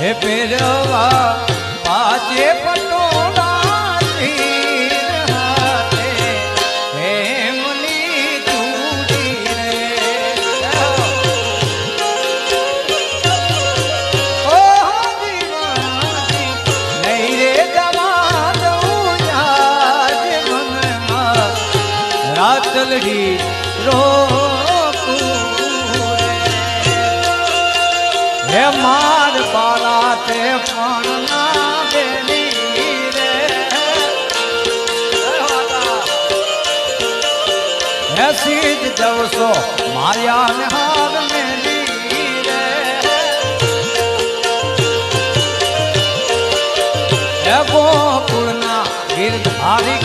હે પેરવા પાજે પટોળા ચલડી હે માર બાલા તે પણ ના બેલી રે હે સીધ જવસો માયા ને હાર મેલી રે હે ગોકુળના ગીરધારી